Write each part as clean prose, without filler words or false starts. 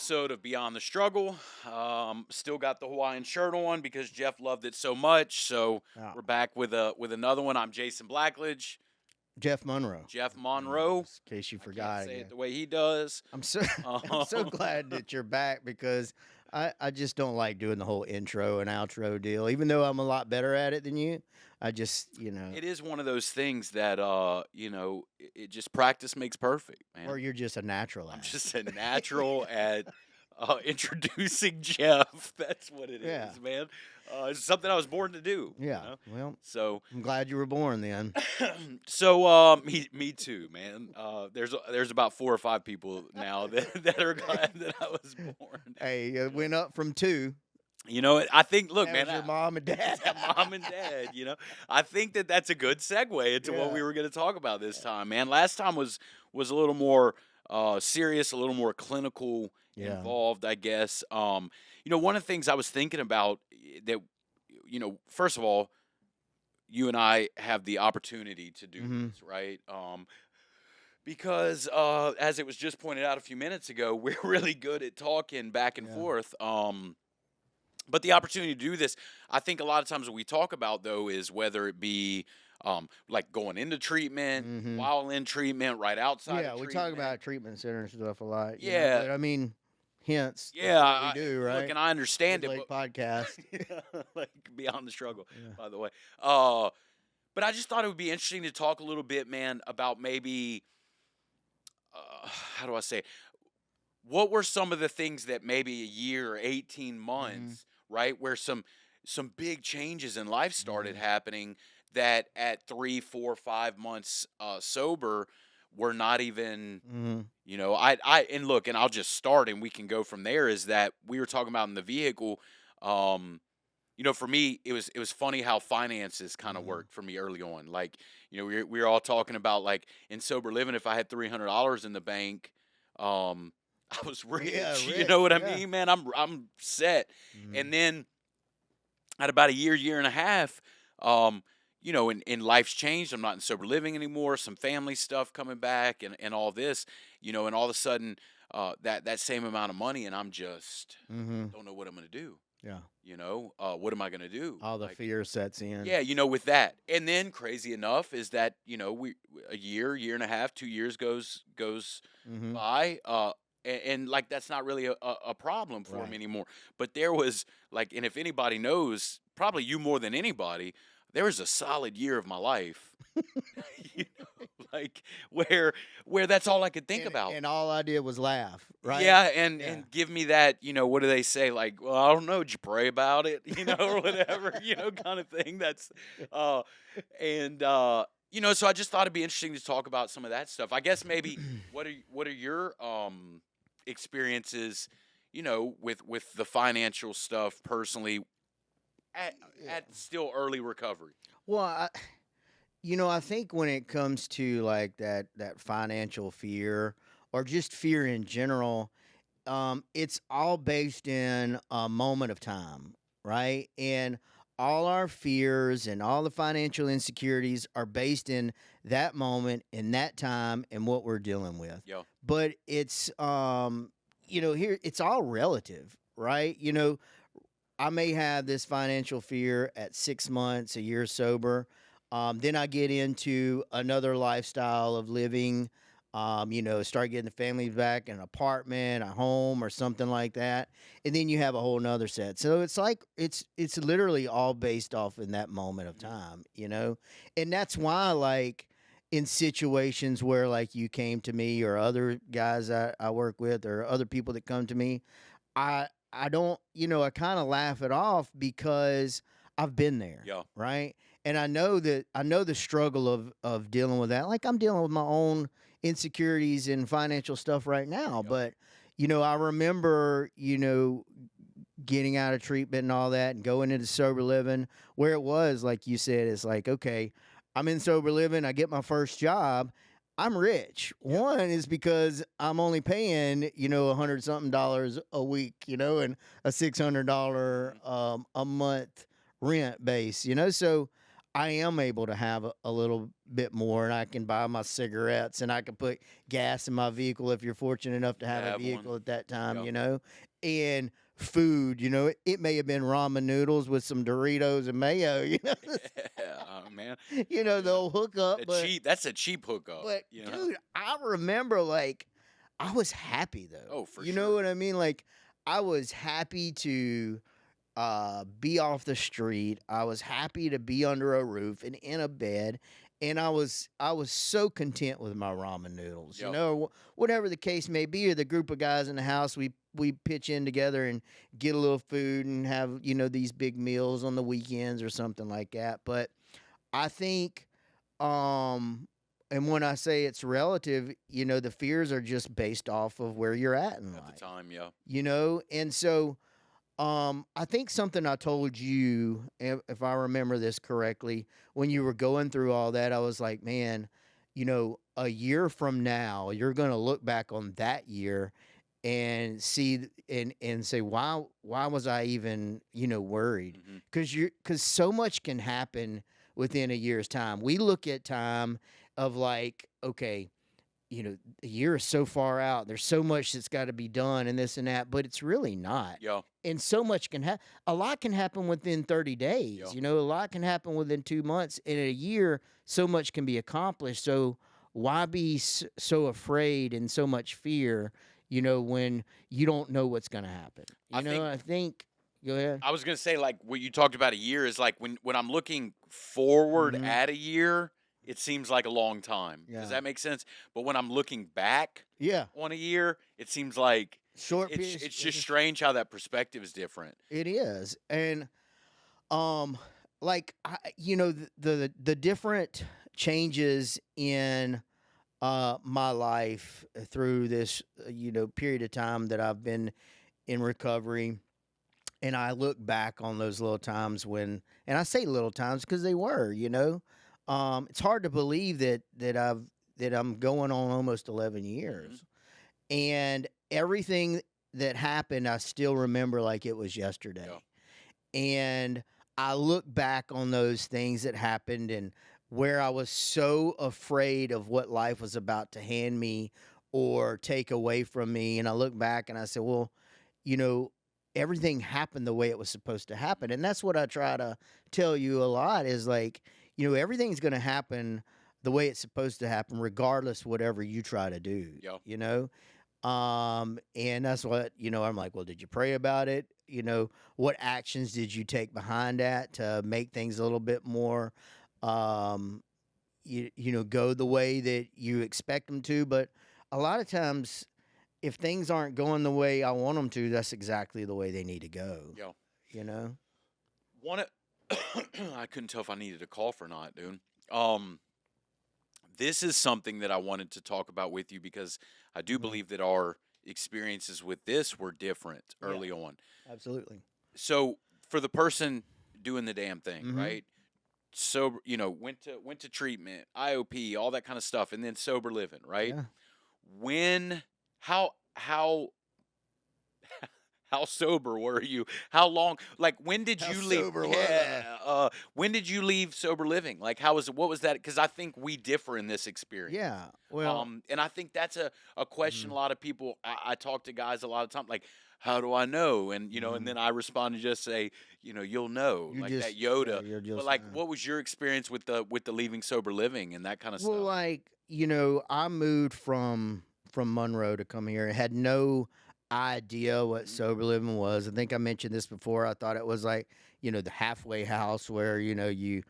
episode of Beyond the Struggle. Still got the Hawaiian shirt on because Jeff loved it so much. So Oh, we're back with another one. I'm Jason Blackledge, Jeff Monroe. Jeff Monroe. Just in case you I forgot can't say again. it the way he does. I'm so I'm so Um, glad that you're back because I just don't like doing the whole intro and outro deal. Even though I'm a lot better at it than you, I just it is one of those things that it just practice makes perfect, man. or you're just a natural I'm at it. just a natural at introducing Jeff. That's what it is, Yeah. man. It's something I was born to do. you Yeah. know? Well, So I'm glad you were born then. me too, man. There's about 4 or 5 people now that are glad that I was born. Hey, it went up from 2. You know, I think. Look, That man, was your mom and dad. mom and dad. I think that's a good segue into what Yeah. we were going to talk about this time, man. Last time was a little more serious, a little more clinical Yeah. involved, I guess. One of the things I was thinking about that, first of all, you and I have the opportunity to do Mhm. this, right? Because as it was just pointed out a few minutes ago, we're really good at talking back and Yeah. forth. But the opportunity to do this, I think a lot of times what we talk about, though, is whether it be like going into treatment, Mhm. while in treatment, right outside Yeah, of we treatment. talk about treatment center and stuff a lot. Yeah. But I mean, hence, that's Yeah, what we do, right? Look, and I understand Woodlake it, but podcast. like Beyond the Struggle, Yeah. by the way. But I just thought it would be interesting to talk a little bit, man, about maybe how do I say it? What were some of the things that maybe a year or 18 months, right, where some big changes in life started happening that at 3, 4, 5 months sober were not even, Mhm. and look, and I'll just start and we can go from there. Is that we were talking about in the vehicle. For me, it was funny how finances kind of Mhm. worked for me early on. Like, we were all talking about, like, in sober living, if I had $300 in the bank, I was rich. Yeah, You know what I yeah. mean, man? I'm set. Mhm. And then at about a year and a half, and life's changed. I'm not in sober living anymore. Some family stuff coming back, and all this, and all of a sudden, that same amount of money, and I'm just Mhm. don't know what I'm gonna do. Yeah. What am I gonna do? All the Like, fear sets in. yeah, with that. And then crazy enough is that, we a year and a half, 2 years goes Mhm. by, and like that's not really a problem for me Right. anymore. But there was, like, and if anybody knows, probably you more than anybody, there was a solid year of my life, like where that's all I could think about. And all I did was laugh, right? Yeah, and Yeah. and give me that, what do they say? Like, well, I don't know, did you pray about it, or whatever, kind of thing. That's, and so I just thought it'd be interesting to talk about some of that stuff. I guess maybe what are your experiences, with the financial stuff personally at Yeah. at still early recovery. Well, I think when it comes to like that financial fear or just fear in general, it's all based in a moment of time, right? And all our fears and all the financial insecurities are based in that moment, in that time, and what we're dealing with. Yeah. But it's here it's all relative, right? I may have this financial fear at 6 months, a year sober. Then I get into another lifestyle of living, start getting the family back, an apartment, a home, or something like that. And then you have a whole nother set. So it's like it's literally all based off in that moment of time. And that's why, like, in situations where like you came to me or other guys I work with or other people that come to me, I don't, I kind of laugh it off because I've been there, Yeah. right? And I know the struggle of dealing with that. Like I'm dealing with my own insecurities and financial stuff right now, Yeah. but I remember, getting out of treatment and all that and going into sober living where it was like you said, it's like, okay, I'm in sober living, I get my first job, I'm rich. Yeah. One is because I'm only paying, $100 something a week, and a $600 a month rent base, so I am able to have a little bit more, and I can buy my cigarettes, and I can put gas in my vehicle if you're fortunate enough to To have a have one. vehicle at that time, Yeah. and food, it may have been ramen noodles with some Doritos and mayo, Yeah, man. Yeah. they'll hook up, A but cheap. That's a cheap hookup. but You know. dude, I remember like I was happy though. Oh, for You know sure. what I mean? Like I was happy to be off the street. I was happy to be under a roof and in a bed. And I was so content with my ramen noodles, Yep. whatever the case may be, or the group of guys in the house, we pitch in together and get a little food and have, these big meals on the weekends or something like that. But I think and when I say it's relative, the fears are just based off of where you're at in At the life. time, yeah. And so I think something I told you, if I remember this correctly, when you were going through all that, I was like, man, a year from now, you're going to look back on that year and see and say, why was I even, worried? Hmm. Because so much can happen within a year's time. We look at time of like, okay, a year is so far out. There's so much that's got to be done and this and that, but it's really not. Yeah. And so much can happen. A lot can happen within 30 days. Yeah. A lot can happen within 2 months. In a year, so much can be accomplished. So why be so afraid and so much fear, when you don't know what's going to happen? I think, go ahead. I was gonna say, like, what you talked about a year is like when I'm looking forward Mhm. at a year, it seems like a long time. Yeah. Does that make sense? But when I'm looking back Yeah. on a year, it seems like Short it's periods. it's just strange how that perspective is different. It is. And Um, like the different changes in my life through this period of time that I've been in recovery, and I look back on those little times and I say little times because they were, it's hard to believe that I'm going on almost 11 Hmm. years, and everything that happened I still remember like it was yesterday. Yeah. And I look back on those things that happened and where I was so afraid of what life was about to hand me or take away from me. And I look back and I say, well, you know, everything happened the way it was supposed to happen. And that's what I try to tell you a lot is like, everything's going to happen the way it's supposed to happen, regardless whatever you try to do, Yeah. and that's what, I'm like, well, did you pray about it? What actions did you take behind that to make things a little bit more, um, go the way that you expect them to? But a lot of times, if things aren't going the way I want them to, that's exactly the way they need to go, Yeah. you know? One of I couldn't tell if I needed a cough or not, dude. Um, this is something that I wanted to talk about with you because I do Mhm. believe that our experiences with this were different Yeah, early on. absolutely. So for the person doing the damn thing, Hmm. right? Sober, went to treatment, IOP, all that kind of stuff, and then sober living, right? Yeah. When how how sober were you? How long? Like when did How you leave? sober was I? Yeah, when did you leave sober living? Like how was it? What was that? Because I think we differ in this experience. Yeah. Well, And I think that's a question mhm, a lot of people. I talk to guys a lot of time, like, how do I know? And and mhm. then I respond to just say, you'll know, You like that just, yeah, Yoda. you're But just, like, what was your experience with the leaving sober living and that kind of well, stuff? like, I moved from Monroe to come here. I had no idea what Hmm. sober living was. I think I mentioned this before. I thought it was like, the halfway house where, you're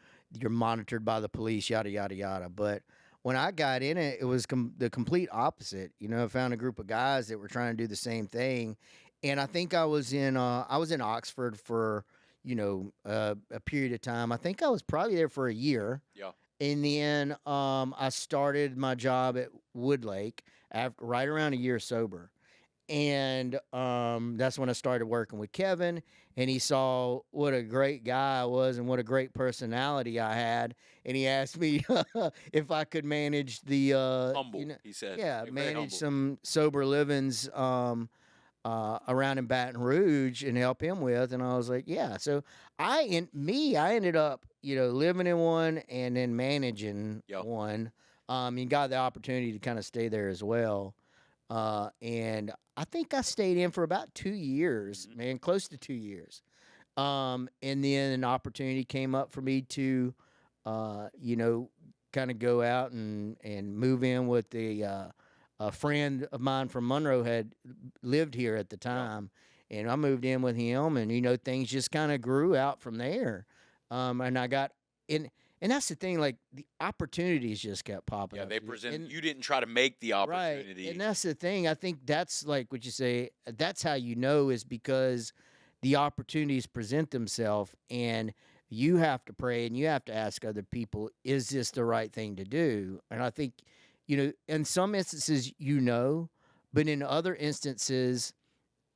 monitored by the police, yada yada yada. But when I got in it, it was the complete opposite. I found a group of guys that were trying to do the same thing, and I think I was in Oxford for a period of time. I think I was probably there for a year, Yeah. and then I started my job at Woodlake after right around a year sober. And that's when I started working with Kevin, and he saw what a great guy I was and what a great personality I had. And he asked me if I could manage Humble, he said. yeah, Very manage humble. some sober livings around in Baton Rouge and help him with. And I was like, yeah. So I ended up, living in one and then managing Yeah. one. And got the opportunity to kind of stay there as well. And I think I stayed in for about 2 years, Mhm. man, close to 2 years. And then an opportunity came up for me to, you know, kind of go out and move in with a friend of mine from Monroe had lived here at the Yeah. time, and I moved in with him, and things just kind of grew out from there. And I got in, and that's the thing, like the opportunities just kept popping Yeah, up, they dude. present And you didn't try to make the right, and opportunity. that's the thing. I think that's like what you say. That's how you know is because the opportunities present themselves, and you have to pray and you have to ask other people, is this the right thing to do? And I think, in some instances, but in other instances,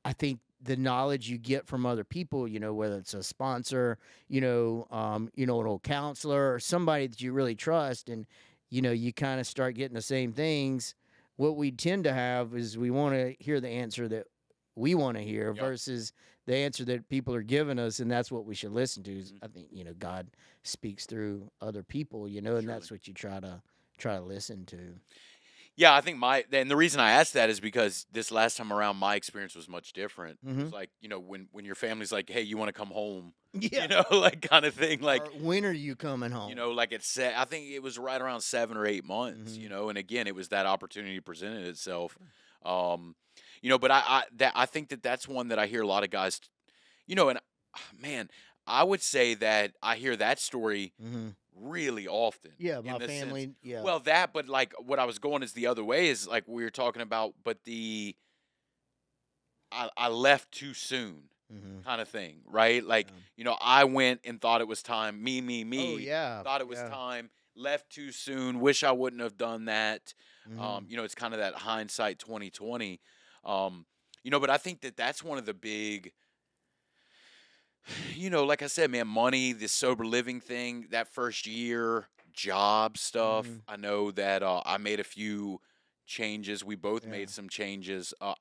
I think the knowledge you get from other people, whether it's a sponsor, an old counselor or somebody that you really trust, and you kind of start getting the same things. What we tend to have is we want to hear the answer that we want to hear Yeah. versus the answer that people are giving us, and that's what we should listen to. Mhm. I think God speaks through other people, and Surely. that's what you try to listen to. Yeah, I think and the reason I asked that is because this last time around, my experience was much different. It Hmm. was like, when your family's like, "Hey, you want to come home?" Yeah. Like kind of thing. Or Like, when are you coming home? like it said, I think it was right around 7 or 8 months. Hmm. And again, it was that opportunity presented itself. Um, but I think that's one that I hear a lot of guys, and man, I would say that I hear that story Hmm. really often Yeah, in my the sense, family. Yeah. well, that, but like what I was going is the other way is like we were talking about, but I left too soon Hmm. kind of thing, right? Like, Yeah. I went and thought it was time, Oh me, yeah, thought it was yeah. time, left too soon, wish I wouldn't have done that. Hmm. It's kind of that hindsight 2020. Um, but I think that that's one of the big, like I said, man, money, this sober living thing, that first year, job stuff. Hmm. I know that I made a few changes. We both Yeah. made some changes. I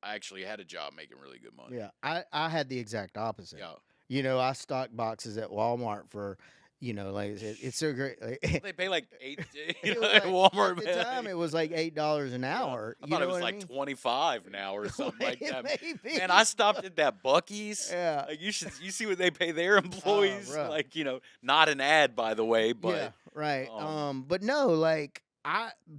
actually had a job making really good money. Yeah. I had the exact opposite. Yeah. I stock boxes at Walmart for, like I said, it's so great. Well, they pay like eight, It was at like at Walmart, the man. time it was like $8 an Yeah, hour. I You thought it know was what I like mean? 25 now or something like It that. may Man, be. I stopped at that Bucky's. Yeah. Like you see what they pay their employees. Bruh. Like not an ad, by the way, but Yeah, right. um, But no, like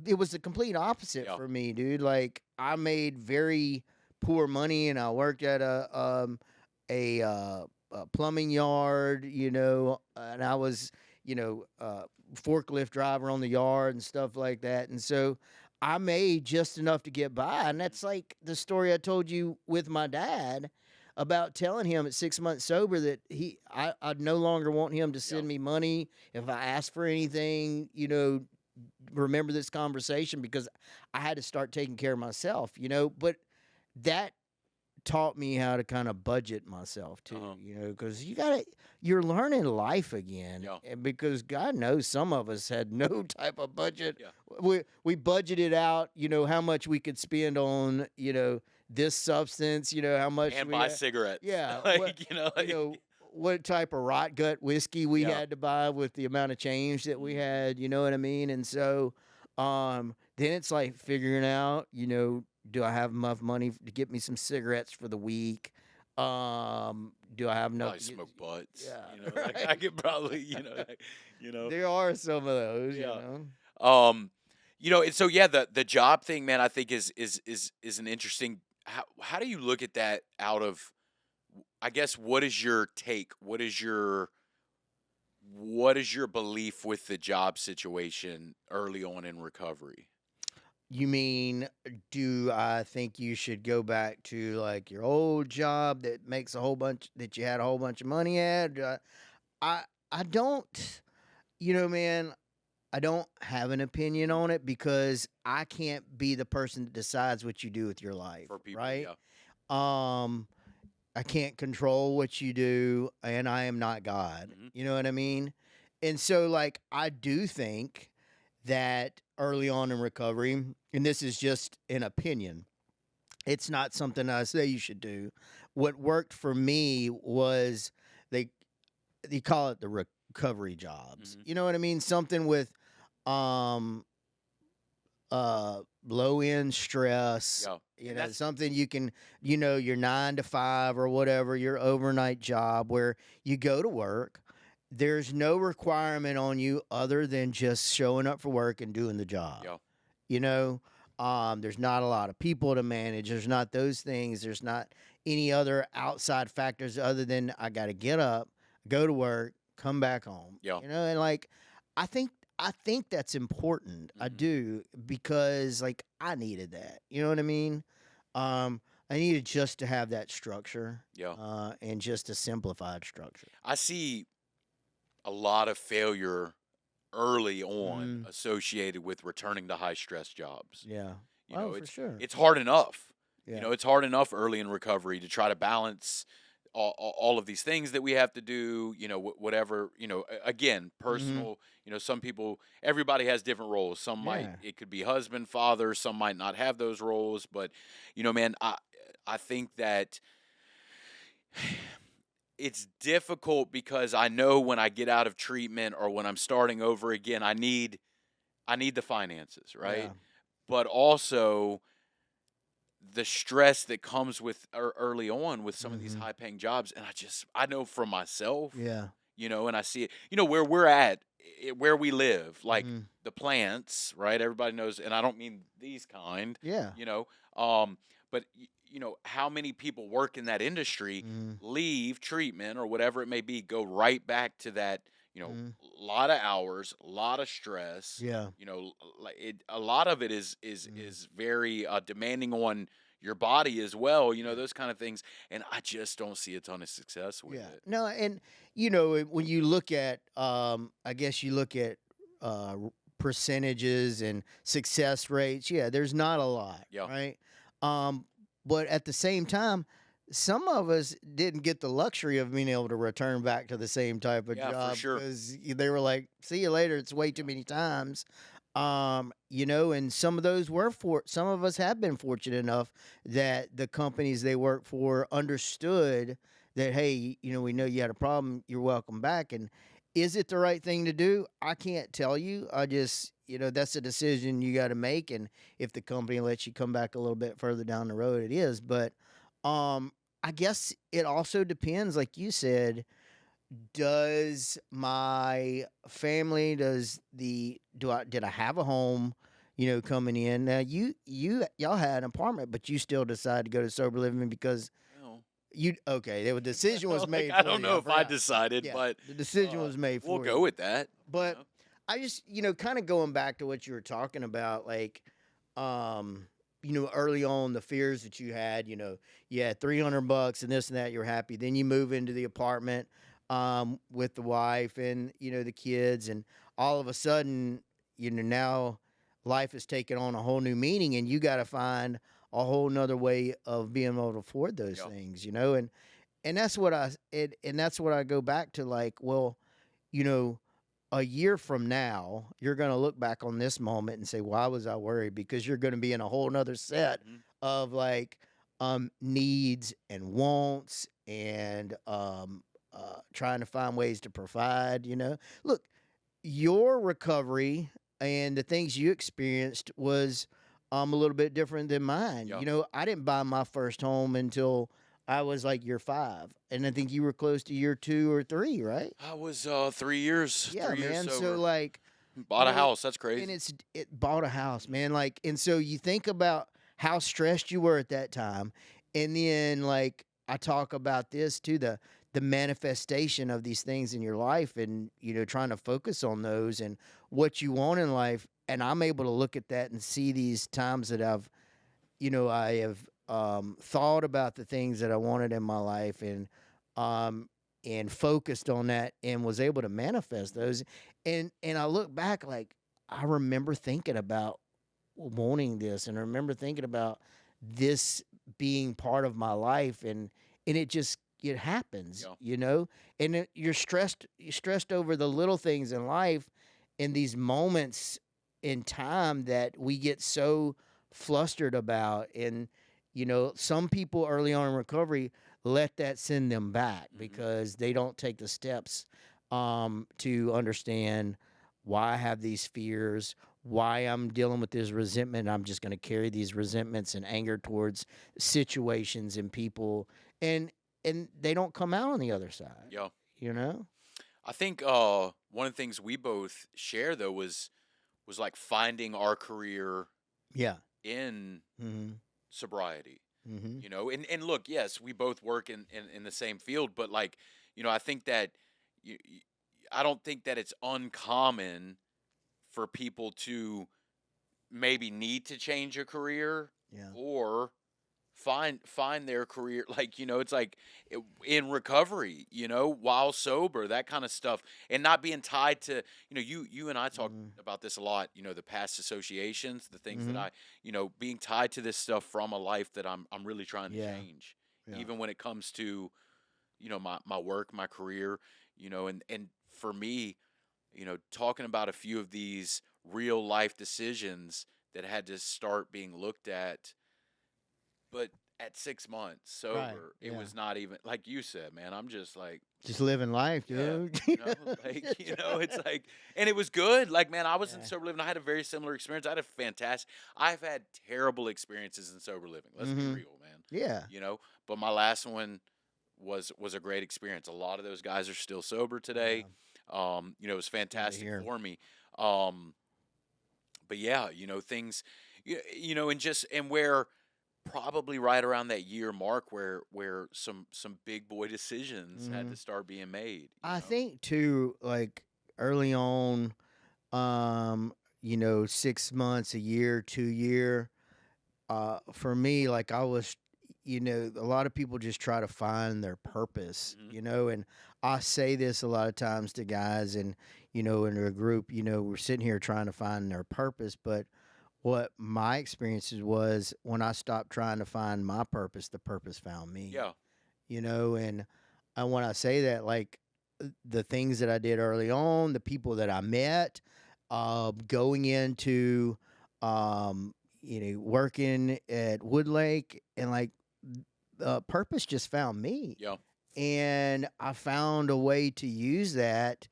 it was the complete opposite yeah, for me, dude. Like I made very poor money, and I worked at a plumbing yard, and I was, forklift driver on the yard and stuff like that, and so I made just enough to get by, and mhm, that's like the story I told you with my dad about telling him at 6 months sober that I'd no longer want him to yeah, send me money if I ask for anything, remember this conversation because I had to start taking care of myself, but that taught me how to kind of budget myself too, uh-huh, because you're learning life again, yeah, and because God knows some of us had no type of budget. yeah, We budgeted out, how much we could spend on, this substance, how much and we buy had, cigarettes. yeah, Like you know, what type of rot gut whiskey we yeah, had to buy with the amount of change that we mhm, had, you know what I mean? And so, then it's like figuring out, do I have enough money to get me some cigarettes for the week? Do I have enough probably to get, smoke butts. yeah, Like I right. could probably, There are some of those, yeah. Um, and so yeah, the job thing, man, I think is an interesting. How do you look at that out of? I guess what is your take? What is your belief with the job situation early on in recovery? You mean, do I think you should go back to like your old job that makes a whole bunch that you had a whole bunch of money at? I I don't, man, I don't have an opinion Mhm. on it because I can't be the person that decides what you do with your life, For people, right? yeah. Um, I can't control what you do, and I am not God. Hmm. You know what I mean? And so, like, I do think that early on in recovery, and this is just an opinion, It's not something I say you should do. What worked for me was they they call it the recovery jobs. Mhm. You know what I mean? Something with um low end stress, Yeah. you And know, that's something you can, your 9 to 5 or whatever, your overnight job where you go to work. There's no requirement on you other than just showing up for work and doing the job. yeah. You know, there's not a lot of people to manage. There's not those things. There's not any other outside factors other than I got to get up, go to work, come back home. Yeah. And like, I think I think that's important. I Mhm. do because like I needed that. You know what I mean? I needed just to have that structure, Yeah. and just a simplified structure. I see a lot of failure early on Mm, associated with returning to high stress jobs. yeah. You Oh, know, for sure. it's hard enough. Yeah. It's hard enough early in recovery to try to balance all of these things that we have to do. Whatever. Again, Hmm. personal. Some people, everybody has different roles. Some might, Yeah. it could be husband, father. Some might not have those roles. But man, I think that it's difficult because I know when I get out of treatment or when I'm starting over again, I need the finances, right? Yeah. But also the stress that comes with early on with some of these Hmm. high paying jobs. And I know from myself, Yeah. and I see it, where we're at, where we live, like Hmm. the plants, right? Everybody knows, and I don't mean these kind, Yeah. you know, um, but how many people work in that industry, Mm, leave treatment or whatever it may be, go right back to that, mm, lot of hours, a lot of stress, yeah. like a lot of it is is Mm, is very demanding on your body as well, yeah. those kind of things, and I just don't see a ton of success with Yeah. it. No, and when you look at, I guess you look at percentages and success rates. Yeah, there's not a lot, Yeah, right? Um, but at the same time, some of us didn't get the luxury of being able to return back to the same type of yeah, for job sure. because they were like, "See you later." It's way too Yeah, many times. And some of those were for some of us have been fortunate enough that the companies they work for understood that, hey, we know you had a problem, you're welcome back. And is it the right thing to do? I can't tell you. I just, that's a decision you got to make. And if the company lets you come back a little bit further down the road, it is. But um, I guess it also depends, like you said, does my family, did I have a home, coming in? Now y'all had an apartment, but you still decided to go to sober living because well, the decision was like made I for don't you. know I if I forgot. decided, Yeah, but the decision was made we'll for go you. with that. But I just, kind of going back to what you were talking about, like, um, early on the fears that you had, you had $300 and this and that, you're happy. Then you move into the apartment, with the wife and, the kids, and all of a sudden, now life has taken on a whole new meaning and you got to find a whole nother way of being able to afford those Yeah, things, and that's what I go back to, like, well, you know, a year from now, you're going to look back on this moment and say, why was I worried? Because you're going to be in a whole nother set hmm of like needs and wants and trying to find ways to provide. Look, your recovery and the things you experienced was a little bit different than mine. yeah. I didn't buy my first home until I was like year 5, and I think you were close to year 2 or 3, right? I was 3 years, Yeah, 3 years man. So sober. like, Bought a house. That's and crazy. it bought a house, man. Like, and so you think about how stressed you were at that time, and then like I talk about this too, the manifestation of these things in your life, and trying to focus on those and what you want in life. And I'm able to look at that and see these times that I have thought about the things that I wanted in my life, um, and focused on that and was able to manifest those. And I look back, like, I remember thinking about wanting this, and I remember thinking about this being part of my life, and it happens, Yeah, and you're stressed over the little things in life, in these moments in time that we get so flustered about. And some people early on in recovery let that send them back Hmm. because they don't take the steps to understand why I have these fears, why I'm dealing with this resentment. I'm just going to carry these resentments and anger towards situations and people, and they don't come out on the other side. Yeah. You know? I think one of the things we both share though was like finding our career Yeah. in Mhm. sobriety. Mhm. And look, yes, we both work in the same field, but like, I think that you, I don't think that it's uncommon for people to maybe need to change a career Yeah. or find their career, like, it's like in recovery, while sober, that kind of stuff, and not being tied to, you and I talk Mhm. about this a lot, the past associations, the things that Mhm. I, being tied to this stuff from a life that I'm really trying to Yeah. change, Yeah. even when it comes to, my work, my career, and for me, talking about a few of these real life decisions that had to start being looked at, but at 6 months Right. sober, it Yeah. was not even like you said, man. I'm just like, Just living life, yeah, dude. like, Just it's like, and it was good. Like, man, I was in yeah. sober living. I had a very similar experience. I had a fantastic, I've had terrible experiences in sober living. Let's be Mhm. real, man. Yeah. You know, but my last one was a great experience. A lot of those guys are still sober today. Yeah. It was Good to fantastic hear. for me. Um, but yeah, things, and just and where probably right around that year mark where some big boy decisions had to Mhm. start being made. I think too, like early on, um, 6 months, a year, 2 year. For me, like I was, a lot of people just try to find their purpose, Hmm. and I say this a lot of times to guys, and in a group, we're sitting here trying to find their purpose, but what my experiences was when I stopped trying to find my purpose, the purpose found me. Yeah. And when I say that, like the things that I did early on, the people that I met, going into, working at Woodlake, and like purpose just found me, Yeah. and I found a way to use that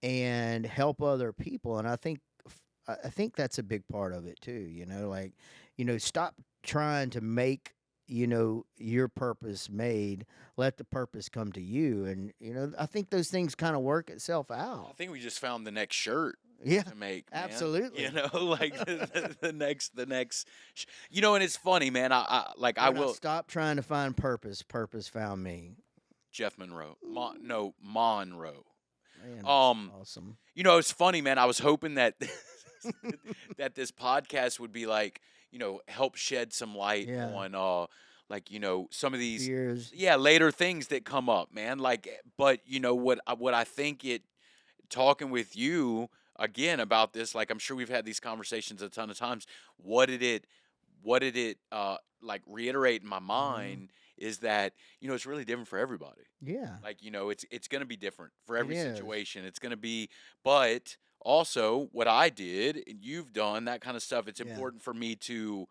and help other people. And I think that's a big part of it too. Like, stop trying to make your purpose made. Let the purpose come to you, and I think those things kind of work itself I out. think we just found the next shirt Yeah, to make, man. absolutely. Like and it's funny, man. I like I When I will. stopped trying to find purpose, purpose found me. Jeff Monroe, Ooh, no, Monroe. man, that's Um, awesome. it's funny, man. I was hoping that that this podcast would be like, help shed some light Yeah, on like, some of these, fears. yeah, later things that come up, man. Like, but what I think it talking with you again about this, like, I'm sure we've had these conversations a ton of times. What did it like reiterate in my Hmm. mind is that, it's really different for everybody. Yeah, Like, it's going to be different for it every is. situation. It's going to be, but also what I did and you've done, that kind of stuff, it's Yeah. important for me to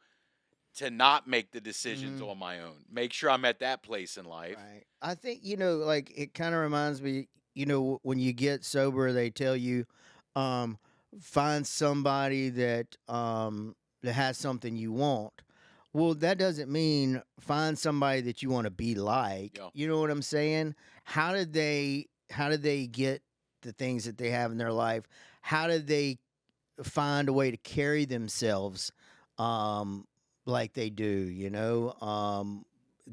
not make the decisions Hmm. on my own. Make sure I'm at that place in life. Right. I think, like it kind of reminds me, when you get sober, they tell you, um, find somebody that has something you want. Well, that doesn't mean find somebody that you want to be like. Yeah. You know what I'm saying? How did they get the things that they have in their life? How did they find a way to carry themselves um like they do,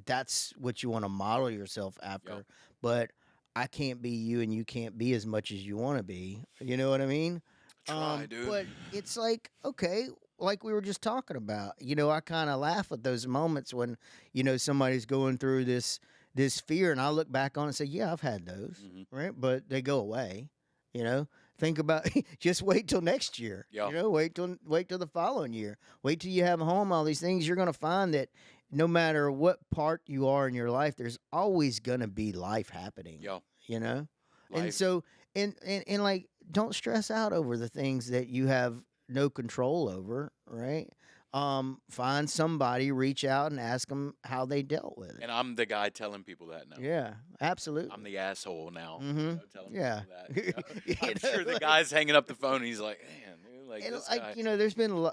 that's what you want to model yourself Yeah. after. But I can't be you, and you can't be as much as you want to be, you know what I mean? Try, dude. But it's like, okay, like we were just talking about, I kind of laugh at those moments when somebody's going through this fear, and I look back on it and say, yeah, I've had those, Hmm. right? But they go away, you know think about just wait till next year, Yeah. wait till the following year, wait till you have a home, all these things. You're going to find that no matter what part you are in your life, there's always going to be life happening, Yeah. you know and Life. so and like, don't stress out over the things that you have no control over, right? find somebody, reach out and ask them how they dealt with it. And I'm the guy telling people that now. Yeah, absolutely. I'm the asshole now. Mhm. Telling Yeah. people that. You know? You I'm know, sure the like- guy's hanging up the phone and he's like, man, dude, like And this guy. like,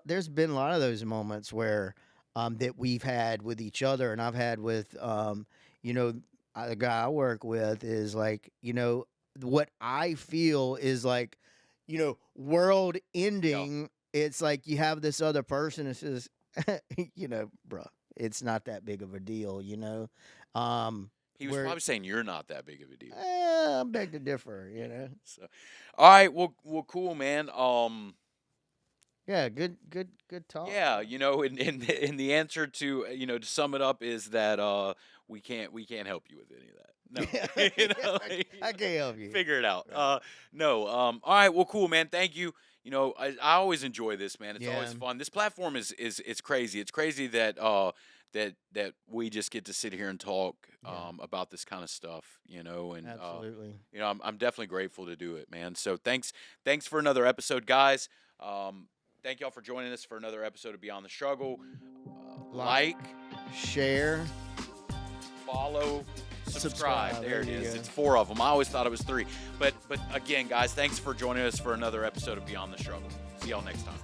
there's been a lot of those moments where that we've had with each other, and I've had with the guy I work with is like, what I feel is like, world ending. It's like you have this other person that says, bruh, it's not that big of a deal, He was where- probably saying you're not that big of a deal. I beg to differ, So, all right, well, cool, man. Yeah, good talk. Yeah, in the answer to to sum it up is that we can't help you with any of that. No, I can't help you. figure it out. Right. No. All right, well, cool, man. Thank you. I always enjoy this, man. It's always Yeah. fun. This platform is it's crazy. It's crazy that that we just get to sit here and talk about this kind of stuff, and Absolutely. I'm definitely grateful to do it, man. So thanks for another episode, guys. Thank y'all for joining us for another episode of Beyond the Struggle. Like, share, follow, subscribe. There it There you is. go. It's 4 of them. I always thought it was 3. But again, guys, thanks for joining us for another episode of Beyond the Struggle. See y'all next time.